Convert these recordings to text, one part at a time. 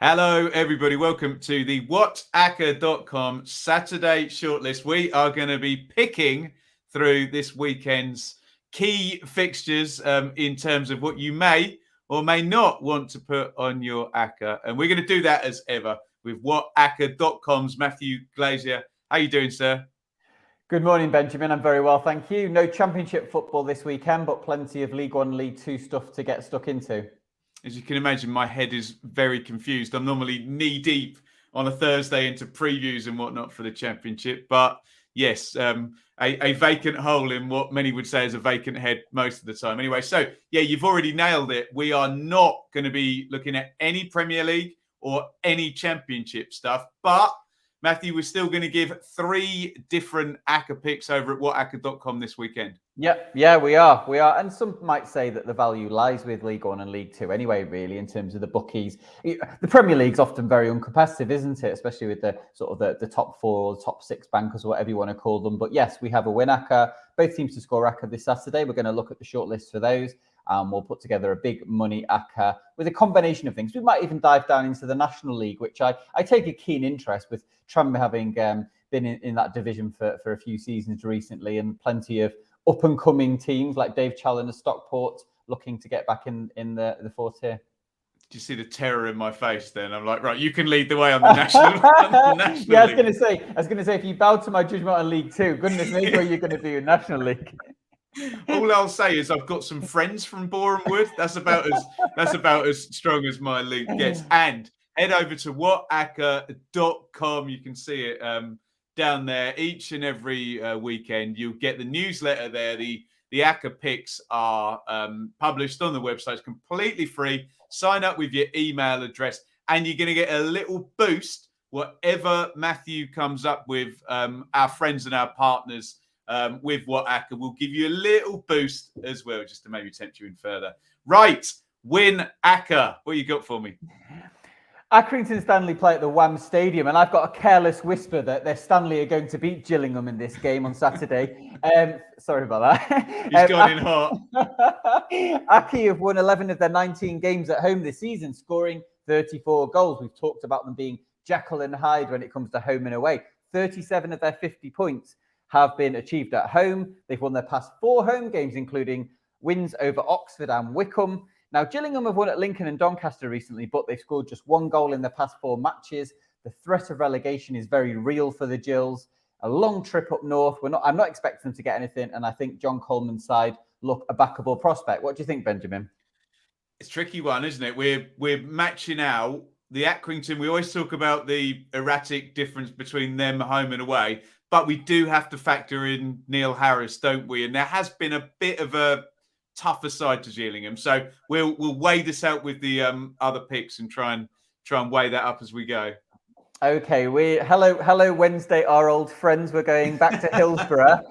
Hello, everybody. Welcome to the WhatAcca.com Saturday Shortlist. We are going to be picking through this weekend's key fixtures in terms of what you may or may not want to put on your Acca. And we're going to do that as ever with WhatAcca.com's Matthew Glazier. How are you doing, sir? Good morning, Benjamin. I'm very well, thank you. No championship football this weekend, but plenty of League One, League Two stuff to get stuck into. As you can imagine, my head is very confused. I'm normally knee deep on a Thursday into previews and whatnot for the championship. But yes, a vacant hole in what many would say is a vacant head most of the time. Anyway, so yeah, you've already nailed it. We are not going to be looking at any Premier League or any championship stuff. But Matthew, we're still going to give 3 different Acca picks over at WhatAcca.com this weekend. Yeah, we are. And some might say that the value lies with League One and League Two anyway, really, in terms of the bookies. The Premier League's often very uncompetitive, isn't it? Especially with the sort of the top 4 or top 6 bankers, or whatever you want to call them. But yes, we have a win Acca. Both teams to score Acca this Saturday. We're going to look at the shortlist for those. We'll put together a big money Acca with a combination of things. We might even dive down into the National League, which I take a keen interest with Tranmere having been in that division for a few seasons recently, and plenty of up-and-coming teams like Dave Challoner's Stockport looking to get back in the 4th tier. Do you see the terror in my face then? I'm like, right, you can lead the way on the national, Yeah, I was going to say, if you bow to my judgment on League Two, goodness me, what are you going to do in National League? All I'll say is I've got some friends from Boreham Wood. That's about as strong as my league gets. And head over to WhatAcca.com. You can see it down there each and every weekend. You'll get the newsletter there. The Acca picks are published on the website. It's completely free. Sign up with your email address, and you're going to get a little boost. Whatever Matthew comes up with, our friends and our partners with WhatAcca will give you a little boost as well, just to maybe tempt you in further. Right, win Acca. What you got for me? Accrington Stanley play at the Wham Stadium, and I've got a careless whisper that their Stanley are going to beat Gillingham in this game on Saturday. Sorry about that. He's gone in hot. Acca have won 11 of their 19 games at home this season, scoring 34 goals. We've talked about them being Jekyll and Hyde when it comes to home and away. 37 of their 50 points have been achieved at home. They've won their past 4 home games, including wins over Oxford and Wycombe. Now, Gillingham have won at Lincoln and Doncaster recently, but they've scored just 1 goal in their past 4 matches. The threat of relegation is very real for the Gills. A long trip up north. I'm not expecting them to get anything, and I think John Coleman's side look a backable prospect. What do you think, Benjamin? It's a tricky one, isn't it? We're matching out the Accrington. We always talk about the erratic difference between them home and away, but we do have to factor in Neil Harris, don't we? And there has been a bit of a tougher side to Gillingham, so we'll weigh this out with the other picks and try and weigh that up as we go. Okay, hello Wednesday, our old friends. We're going back to Hillsborough.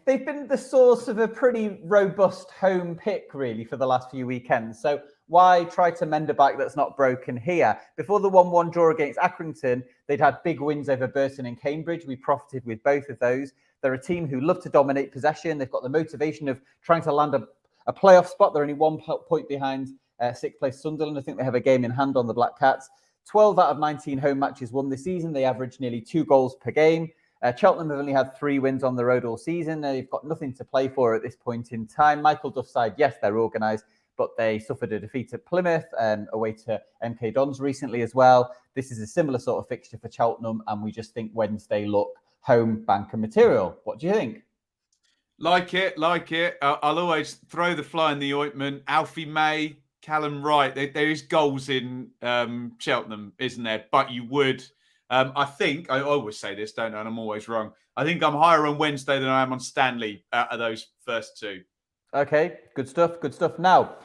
They've been the source of a pretty robust home pick, really, for the last few weekends. So why try to mend a bike that's not broken here? Before the 1-1 draw against Accrington, they'd had big wins over Burton and Cambridge. We profited with both of those. They're a team who love to dominate possession. They've got the motivation of trying to land a playoff spot. They're only 1 point behind 6th place Sunderland. I think they have a game in hand on the Black Cats. 12 out of 19 home matches won this season. They average nearly 2 goals per game. Cheltenham have only had 3 wins on the road all season. They've got nothing to play for at this point in time. Michael Duff's side, yes, they're organised, but they suffered a defeat at Plymouth and away to MK Dons recently as well. This is a similar sort of fixture for Cheltenham, and we just think Wednesday look home banker material. What do you think? Like it. I'll always throw the fly in the ointment. Alfie May, Callum Wright. There is goals in Cheltenham, isn't there? But you would, I think, I always say this, don't I? And I'm always wrong. I think I'm higher on Wednesday than I am on Stanley out of those first 2. Okay, good stuff. Now,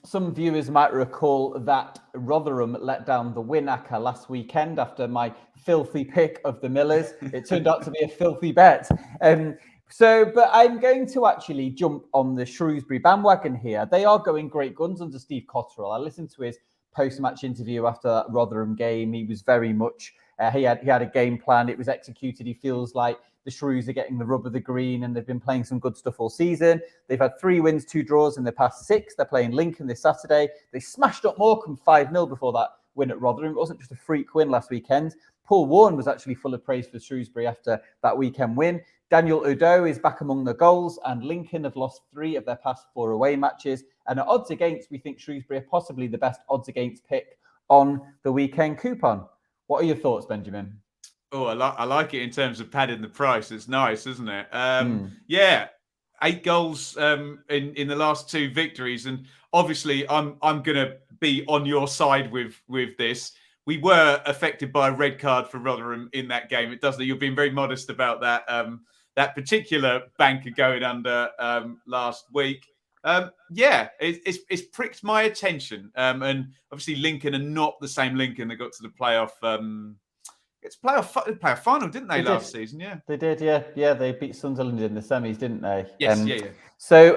some viewers might recall that Rotherham let down the win Acca last weekend after my filthy pick of the Millers. It turned out to be a filthy bet. But I'm going to actually jump on the Shrewsbury bandwagon here. They are going great guns under Steve Cotterill. I listened to his post-match interview after that Rotherham game. He was very much, he had a game plan. It was executed. He feels like the Shrews are getting the rub of the green, and they've been playing some good stuff all season. They've had 3 wins, 2 draws in their past 6. They're playing Lincoln this Saturday. They smashed up Morecambe 5-0 before that win at Rotherham. It wasn't just a freak win last weekend. Paul Warren was actually full of praise for Shrewsbury after that weekend win. Daniel Udo is back among the goals, and Lincoln have lost 3 of their past 4 away matches. And at odds against, we think Shrewsbury are possibly the best odds against pick on the weekend coupon. What are your thoughts, Benjamin? Oh, I like it in terms of padding the price. It's nice, isn't it? Yeah, 8 goals in the last 2 victories, and obviously I'm gonna be on your side with this. We were affected by a red card for Rotherham in that game. It doesn't. You've been very modest about that that particular banker going under last week. Yeah, it's pricked my attention, and obviously Lincoln are not the same Lincoln that got to the playoff. It's playoff final, didn't they last season? Yeah, they did. Yeah, they beat Sunderland in the semis, didn't they? Yes, yeah. So,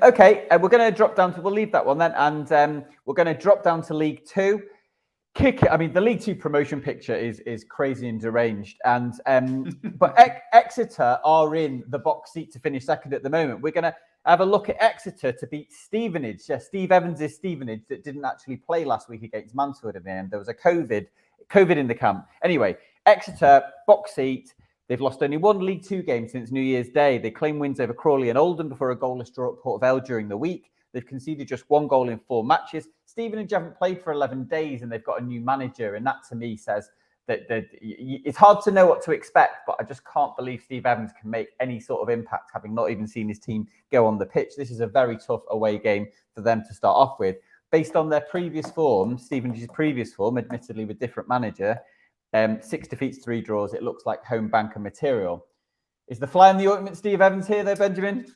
okay, we're going to drop down to. We'll leave that one then, and we're going to drop down to League Two. The League Two promotion picture is crazy and deranged, and but Exeter are in the box seat to finish second at the moment. We're going to have a look at Exeter to beat Stevenage. Yeah, Steve Evans' Stevenage that didn't actually play last week against Mansfield in the end. There was a COVID in the camp. Anyway, Exeter, box seat. They've lost only 1 League Two game since New Year's Day. They claim wins over Crawley and Oldham before a goalless draw at Port Vale during the week. They've conceded just 1 goal in 4 matches. Stevenage haven't played for 11 days and they've got a new manager. And that to me says that it's hard to know what to expect, but I just can't believe Steve Evans can make any sort of impact, having not even seen his team go on the pitch. This is a very tough away game for them to start off with. Based on their previous form, Stevenage's previous form, admittedly with different manager, 6 defeats, 3 draws, it looks like home banker material. Is the fly in the ointment Steve Evans here, though, Benjamin?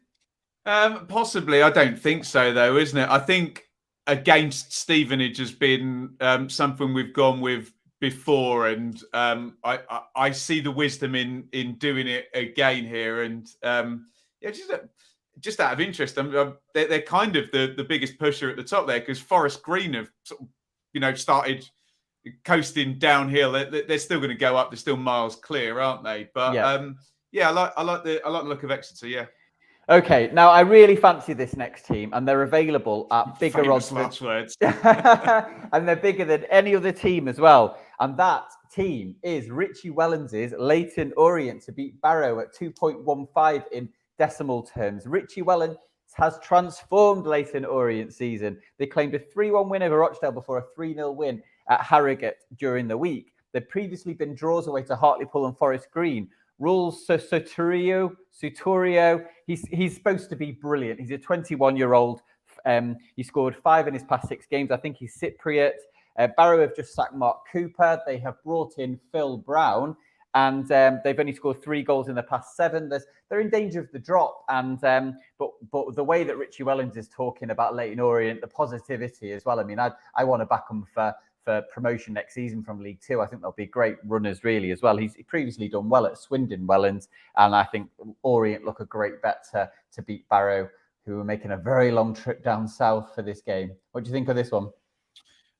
Possibly. I don't think so, though, isn't it? I think against Stevenage has been something we've gone with before, and I see the wisdom in doing it again here. And just out of interest, they're kind of the biggest pusher at the top there, because Forest Green have sort of, started coasting downhill. They're still going to go up. They're still miles clear, aren't they? But I like the look of Exeter. Yeah. Okay, now I really fancy this next team, and they're available at bigger odds. And they're bigger than any other team as well. And that team is Richie Wellens' Leyton Orient to beat Barrow at 2.15 in decimal terms. Richie Wellens has transformed Leyton Orient season. They claimed a 3-1 win over Rochdale before a 3-0 win at Harrogate during the week. They'd previously been draws away to Hartlepool and Forest Green. Rules Suturio. He's supposed to be brilliant. He's a 21-year-old. He scored 5 in his past 6 games. I think he's Cypriot. Barrow have just sacked Mark Cooper. They have brought in Phil Brown, and they've only scored 3 goals in the past 7. They're in danger of the drop. And but the way that Richie Wellens is talking about Leyton Orient, the positivity as well. I mean, I want to back them for promotion next season from League Two. I think they'll be great runners really as well. He's previously done well at Swindon, Wellens, and I think Orient look a great bet to beat Barrow, who are making a very long trip down south for this game. What do you think of this one?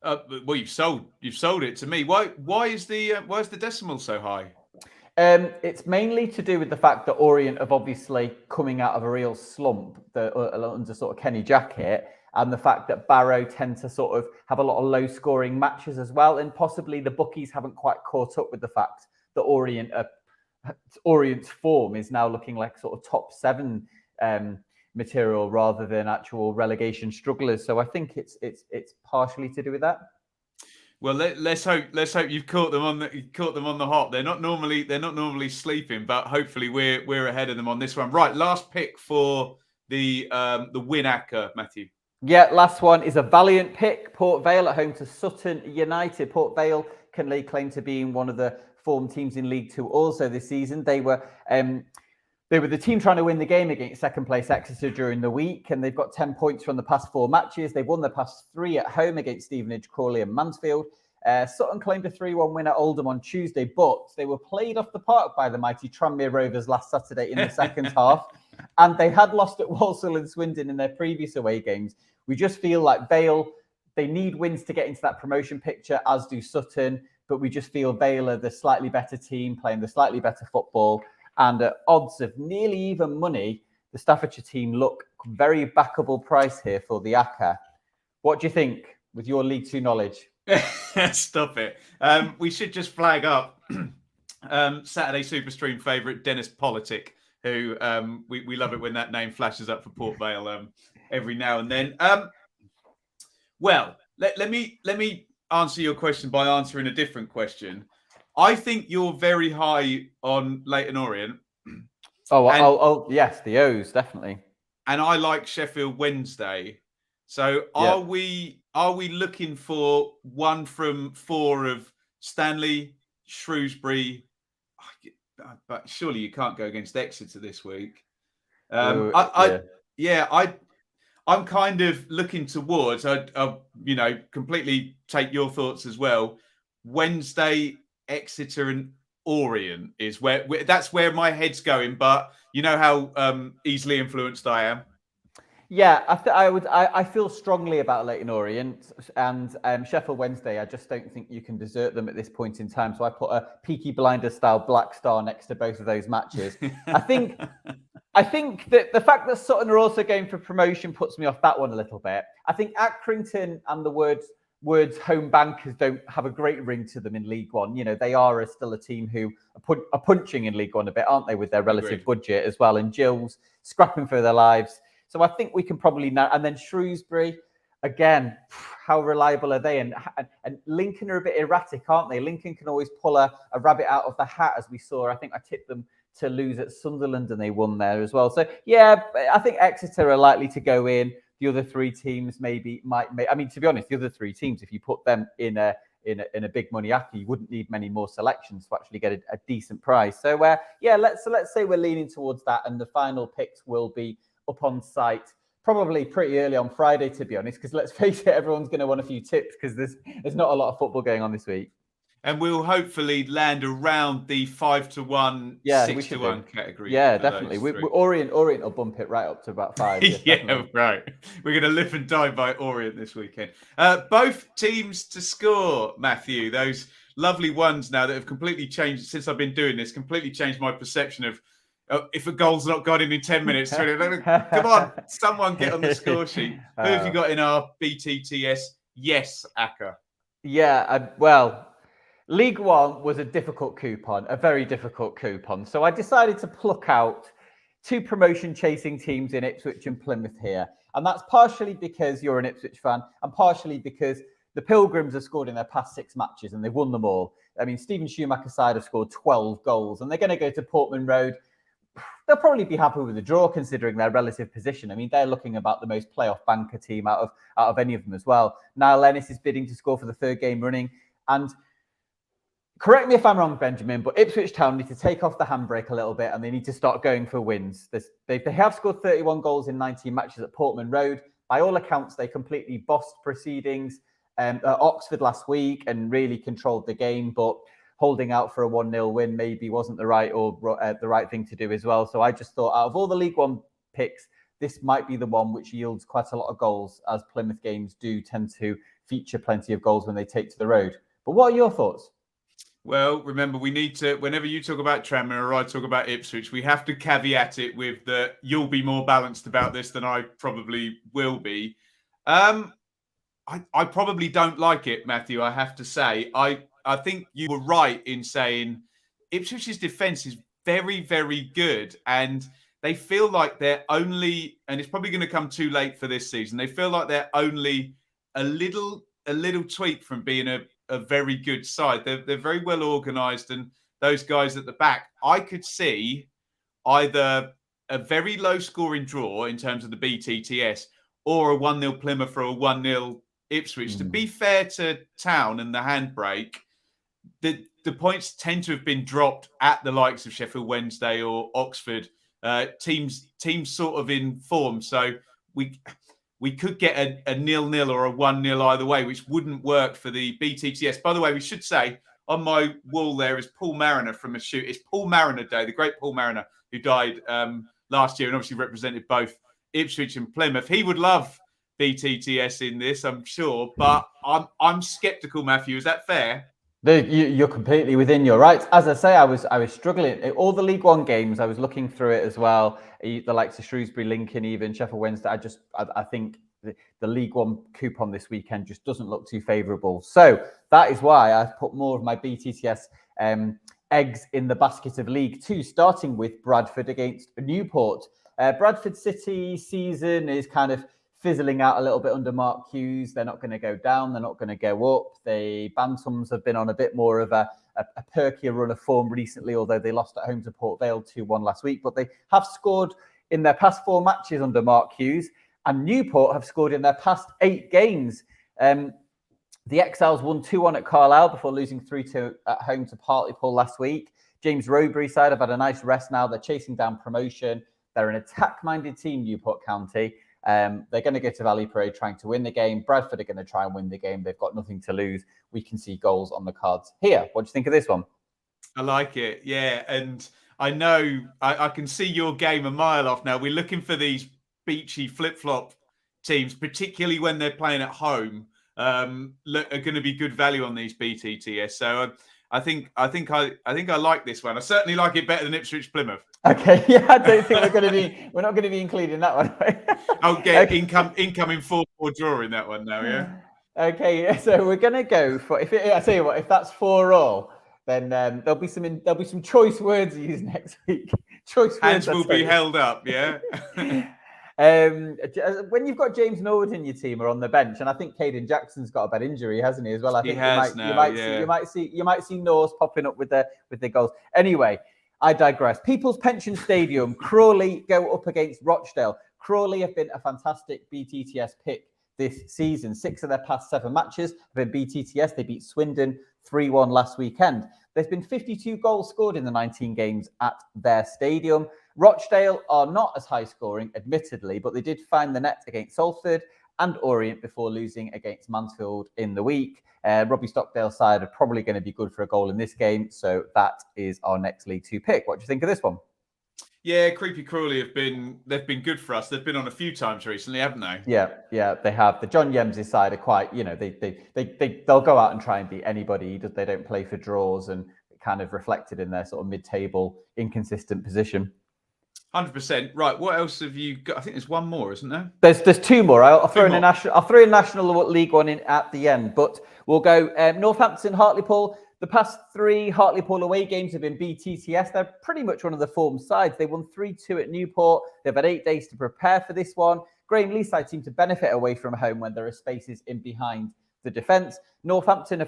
Well, you've sold it to me. Why is the decimal so high? It's mainly to do with the fact that Orient have obviously coming out of a real slump under sort of Kenny Jackett, and the fact that Barrow tend to sort of have a lot of low-scoring matches as well, and possibly the bookies haven't quite caught up with the fact that Orient's form is now looking like sort of top 7 material rather than actual relegation strugglers. So I think it's partially to do with that. Well, let's hope you've caught them on the hop. They're not normally sleeping, but hopefully we're ahead of them on this one. Right, last pick for the WhatAcca, Matthew. Yeah, last one is a valiant pick. Port Vale at home to Sutton United. Port Vale can lay claim to being one of the form teams in League Two also this season. They were the team trying to win the game against second place Exeter during the week, and they've got 10 points from the past 4 matches. They've won the past 3 at home against Stevenage, Crawley and Mansfield. Sutton claimed a 3-1 win at Oldham on Tuesday, but they were played off the park by the mighty Tranmere Rovers last Saturday in the second half, and they had lost at Walsall and Swindon in their previous away games. We just feel like Vale, they need wins to get into that promotion picture, as do Sutton, but we just feel Vale are the slightly better team, playing the slightly better football, and at odds of nearly even money, the Staffordshire team look very backable price here for the Acca. What do you think with your League Two knowledge? Stop it. We should just flag up Saturday Superstream favourite Dennis Politic, who we love it when that name flashes up for Port Vale every now and then. Well, let me answer your question by answering a different question. I think you're very high on Leyton Orient. Oh, yes, the O's, definitely. And I like Sheffield Wednesday. So are we looking for one from 4 of Stanley, Shrewsbury? But surely you can't go against Exeter this week. I'm kind of looking towards. I completely take your thoughts as well. Wednesday, Exeter, and Orient is where that's where my head's going. But you know how easily influenced I am. Yeah, I feel strongly about Leyton Orient and Sheffield Wednesday. I just don't think you can desert them at this point in time. So I put a Peaky Blinders style black star next to both of those matches. I think that the fact that Sutton are also going for promotion puts me off that one a little bit. I think Accrington and the words home bankers don't have a great ring to them in League One. You know, they are still a team who are punching in League One a bit, aren't they, with their relative budget as well, and Gills scrapping for their lives. So I think we can probably now. And then Shrewsbury, again, how reliable are they? And Lincoln are a bit erratic, aren't they? Lincoln can always pull a rabbit out of the hat, as we saw. I think I tipped them to lose at Sunderland and they won there as well. So yeah, I think Exeter are likely to go in. The other 3 teams might make. I mean, to be honest, the other 3 teams, if you put them in a big money Acca, you wouldn't need many more selections to actually get a decent price. So let's say we're leaning towards that, and the final picks will be up on site probably pretty early on Friday, to be honest, because let's face it, everyone's going to want a few tips because there's not a lot of football going on this week. And we'll hopefully land around the 5-1, 6-1 category. Yeah, definitely. Orient will bump it right up to about 5. Yeah, right. We're going to live and die by Orient this weekend. Both teams to score, Matthew. Those lovely ones now that have completely changed since I've been doing this. Completely changed my perception of if a goal's not gone in 10 minutes. Come on, someone get on the score sheet. Who have you got in our BTTS? Yes, Acca. Yeah, well. League One was a difficult coupon, a very difficult coupon. So I decided to pluck out 2 promotion-chasing teams in Ipswich and Plymouth here. And that's partially because you're an Ipswich fan and partially because the Pilgrims have scored in their past 6 matches and they've won them all. I mean, Stephen Schumacher's side have scored 12 goals and they're going to go to Portman Road. They'll probably be happy with the draw considering their relative position. I mean, they're looking about the most playoff banker team out of any of them as well. Niall Lennis is bidding to score for the 3rd game running. And correct me if I'm wrong, Benjamin, but Ipswich Town need to take off the handbrake a little bit and they need to start going for wins. They have scored 31 goals in 19 matches at Portman Road. By all accounts, they completely bossed proceedings at Oxford last week and really controlled the game, but holding out for a 1-0 win maybe wasn't the right thing to do as well. So I just thought out of all the League One picks, this might be the one which yields quite a lot of goals, as Plymouth games do tend to feature plenty of goals when they take to the road. But what are your thoughts? Well, remember, we need to, whenever you talk about Tranmere or I talk about Ipswich, we have to caveat it with that you'll be more balanced about this than I probably will be. I probably don't like it, Matthew, I have to say. I think you were right in saying Ipswich's defence is very, very good. And they feel like they're only, and it's probably going to come too late for this season, they feel like they're only a little tweak from being a very good side. They're very well organised, and those guys at the back, I could see either a very low scoring draw in terms of the BTTS or a 1-0 Plymouth or a 1-0 Ipswich. To be fair to Town and the handbrake, the points tend to have been dropped at the likes of Sheffield Wednesday or Oxford, teams sort of in form. So we could get a 0-0 or a 1-0 either way, which wouldn't work for the BTTS. By the way, we should say on my wall there is Paul Mariner from a shoot. It's Paul Mariner Day, the great Paul Mariner, who died last year and obviously represented both Ipswich and Plymouth. He would love BTTS in this, I'm sure, but I'm sceptical, Matthew. Is that fair? You're completely within your rights. As I say, I was struggling. All the League One games, I was looking through it as well. The likes of Shrewsbury, Lincoln, even Sheffield Wednesday. I think the League One coupon this weekend just doesn't look too favourable. So that is why I've put more of my BTTS eggs in the basket of League Two, starting with Bradford against Newport. Bradford City season is kind of fizzling out a little bit under Mark Hughes. They're not going to go down. They're not going to go up. The Bantams have been on a bit more of a perkier run of form recently, although they lost at home to Port Vale 2-1 last week. But they have scored in their past 4 matches under Mark Hughes, and Newport have scored in their past 8 games. The Exiles won 2-1 at Carlisle before losing 3-2 at home to Hartlepool last week. James Rowberry's side have had a nice rest now. They're chasing down promotion. They're an attack-minded team, Newport County. They're going to go to Valley Parade trying to win the game. Bradford are going to try and win the game. They've got nothing to lose. We can see goals on the cards here. What do you think of this one? I like it. Yeah. And I know I can see your game a mile off now. We're looking for these beachy flip-flop teams, particularly when they're playing at home, are going to be good value on these BTTS. So I think I like this one. I certainly like it better than Ipswich Plymouth. Okay, yeah, I don't think we're not going to be including that one. I'll get incoming 4-4 draw in that one now, yeah. Okay, so we're going to go for, I tell you what, if that's 4-all, then there'll be some choice words used next week. Choice Hands words will be held up, yeah. When you've got James Norwood in your team or on the bench, and I think Caden Jackson's got a bad injury, hasn't he? As well, I think you might see Norse popping up with the goals. Anyway, I digress. People's Pension Stadium, Crawley go up against Rochdale. Crawley have been a fantastic BTTS pick this season. 6 of their past 7 matches have been BTTS. They beat Swindon 3-1 last weekend. There's been 52 goals scored in the 19 games at their stadium. Rochdale are not as high scoring, admittedly, but they did find the net against Salford and Orient before losing against Mansfield in the week. Robbie Stockdale's side are probably going to be good for a goal in this game. So that is our next League Two pick. What do you think of this one? Yeah, Creepy Crawley they've been good for us. They've been on a few times recently, haven't they? Yeah, they have. The John Yems's side are quite, they'll go out and try and beat anybody. They don't play for draws, and kind of reflected in their sort of mid-table inconsistent position. 100%. Right. What else have you got? I think there's one more, isn't there? There's 2 more. I'll throw in National League One in at the end, but we'll go Northampton, Hartlepool. The past 3 Hartlepool away games have been BTTS. They're pretty much one of the form sides. They won 3-2 at Newport. They've had 8 days to prepare for this one. Graham Lee's side seem to benefit away from home when there are spaces in behind the defence. Northampton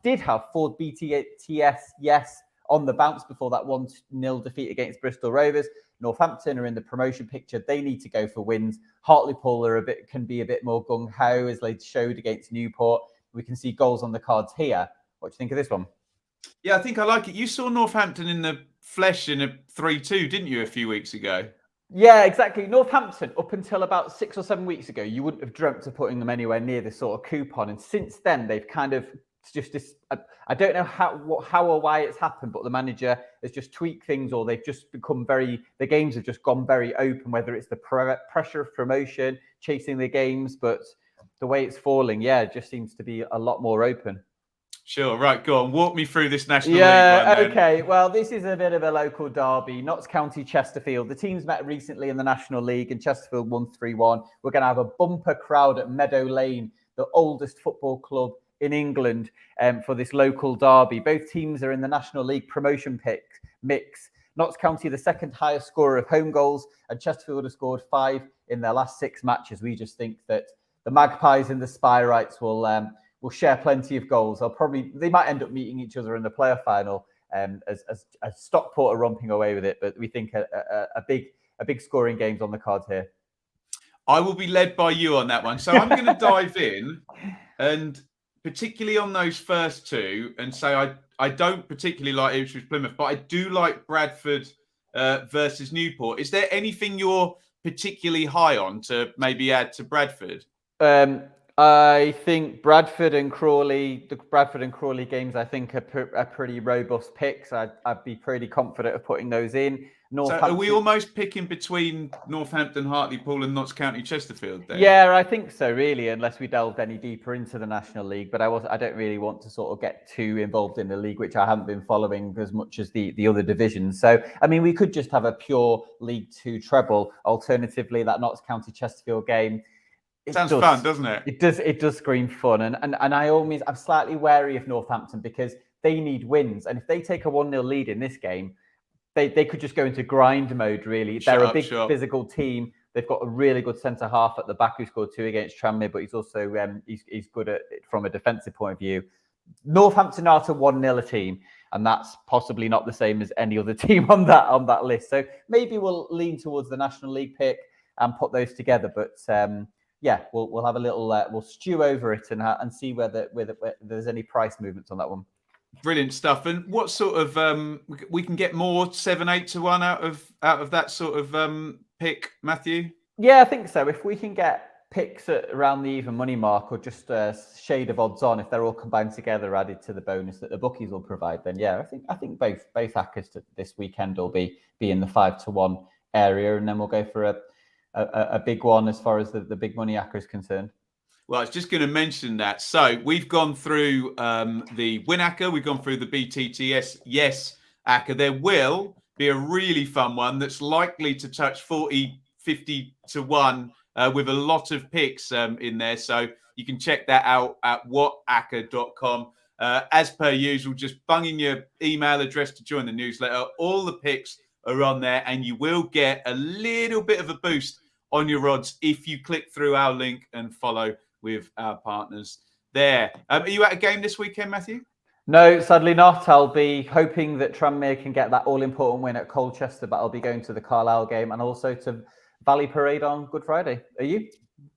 did have 4 BTTS on the bounce before that 1-0 defeat against Bristol Rovers. Northampton are in the promotion picture. They need to go for wins. Hartlepool can be a bit more gung-ho, as they showed against Newport. We can see goals on the cards here. What do you think of this one? Yeah, I think I like it. You saw Northampton in the flesh in a 3-2, didn't you, a few weeks ago? Yeah, exactly. Northampton, up until about 6 or 7 weeks ago, you wouldn't have dreamt of putting them anywhere near this sort of coupon. And since then, they've kind of just this. I don't know how or why it's happened, but the manager has just tweaked things, or they've just become the games have just gone very open, whether it's the pressure of promotion, chasing the games, but the way it's falling, it just seems to be a lot more open. Sure. Right. Go on. Walk me through this National League. Yeah. Okay. Well, this is a bit of a local derby. Notts County, Chesterfield. The teams met recently in the National League, and Chesterfield won 3-1. We're going to have a bumper crowd at Meadow Lane, the oldest football club in England, for this local derby. Both teams are in the National League promotion mix. Notts County, the second highest scorer of home goals, and Chesterfield have scored 5 in their last 6 matches. We just think that the Magpies and the Spyrights will share plenty of goals. They might end up meeting each other in the playoff final, as Stockport are romping away with it. But we think a big scoring game's on the cards here. I will be led by you on that one. So I'm going to dive in, and particularly on those first 2, and say I don't particularly like Ipswich Plymouth, but I do like Bradford versus Newport. Is there anything you're particularly high on to maybe add to Bradford? I think Bradford and Crawley games, I think are pretty robust picks. I'd be pretty confident of putting those in. So are we almost picking between Northampton, Hartlepool and Notts County, Chesterfield then? Yeah, I think so, really, unless we delved any deeper into the National League. But I don't really want to sort of get too involved in the league, which I haven't been following as much as the other divisions. So, I mean, we could just have a pure League Two treble. Alternatively, that Notts County, Chesterfield game, Sounds fun, doesn't it? It does scream fun. And I'm slightly wary of Northampton because they need wins. And if they take a 1-0 lead in this game, they could just go into grind mode, really. They're a big physical team. They've got a really good centre half at the back who scored 2 against Tranmere, but he's also he's good at it from a defensive point of view. Northampton are to 1-0 team, and that's possibly not the same as any other team on that list. So maybe we'll lean towards the National League pick and put those together. But we'll have a little we'll stew over it and see whether there's any price movements on that one. Brilliant stuff. And what sort of we can get more 7-8 to 1 out of that sort of pick, Matthew? Yeah, I think so. If we can get picks at around the even money mark or just a shade of odds on, if they're all combined together, added to the bonus that the bookies will provide, then yeah, I think both Accas this weekend will be in the 5 to 1 area, and then we'll go for a big one as far as the big money Acca is concerned. Well, I was just going to mention that. So we've gone through the WhatAcca, we've gone through the BTTS Yes Acca. There will be a really fun one that's likely to touch 40, 50 to 1 with a lot of picks in there. So you can check that out at WhatAcca.com. As per usual, just bung in your email address to join the newsletter. All the picks are on there, and you will get a little bit of a boost on your odds if you click through our link and follow with our partners there. Are you at a game this weekend, Matthew? No, sadly not. I'll be hoping that Tranmere can get that all-important win at Colchester, but I'll be going to the Carlisle game and also to Valley Parade on Good Friday. Are you?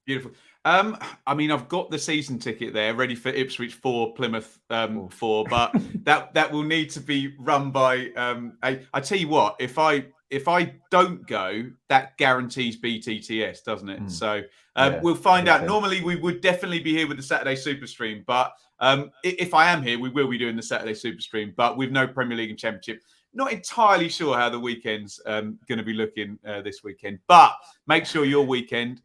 Beautiful. I mean, I've got the season ticket there ready for Ipswich 4, Plymouth 4, but that will need to be run by I tell you what, if I don't go, that guarantees BTTS, doesn't it? So we'll find out. Normally, we would definitely be here with the Saturday Super Stream, but if I am here, we will be doing the Saturday Super Stream, but with no Premier League and Championship. Not entirely sure how the weekend's going to be looking this weekend, but make sure your weekend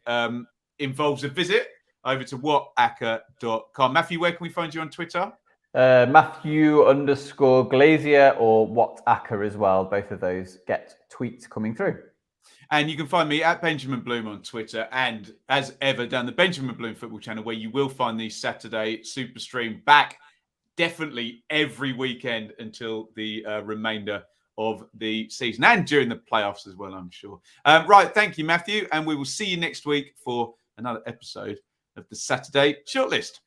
involves a visit over to WhatAcca.com. Matthew, where can we find you on Twitter? Matthew_Glazier or WhatAcca as well. Both of those get tweets coming through. And you can find me at Benjamin Bloom on Twitter, and as ever down the Benjamin Bloom Football channel, where you will find the Saturday Super Stream back definitely every weekend until the remainder of the season and during the playoffs as well, I'm sure. Right, thank you, Matthew, and we will see you next week for another episode of the Saturday Shortlist.